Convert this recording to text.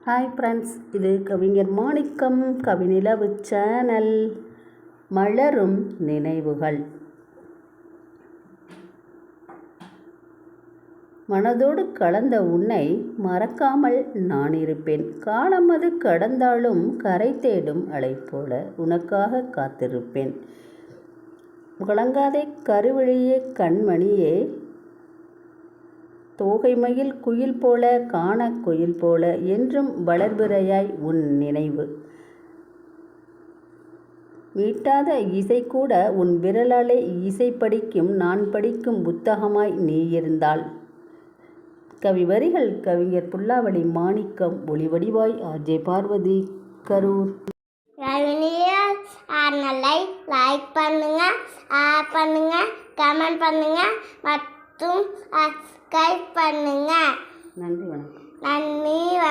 Hi friends, இது கவிஞர் மாணிக்கம் Kavinilavu channel. மலரும் நினைவுகள். மனதோடு கலந்த உன்னை மறக்காமல் நான் இருப்பேன். காலம் அது கடந்தாலும் கரை தேடும் அலை போல உனக்காக காத்திருப்பேன். கலங்காதே கருவிழியே கண்மணியே, தோகைமயில் குயில் போல காண குயில் போல என்றும் வளர்பிறையாய் உன் நினைவு. மீட்டாத இசை கூட உன் விரலாலே இசை படிக்கும் நான் படிக்கும் புத்தகமாய் நீ இருந்தால். கவி வரிகள் கவிஞர் புல்லாவளி மாணிக்கம். ஒளிவடிவாய் ஆர்ஜே பார்வதி, கரூர். லைக் பண்ணுங்க, பண்ணுங்க, கமெண்ட் பண்ணுங்க மற்றும் சப்ஸ்கிரைப் பண்ணுங்க. நன்றி, வணக்கம். நன்றி.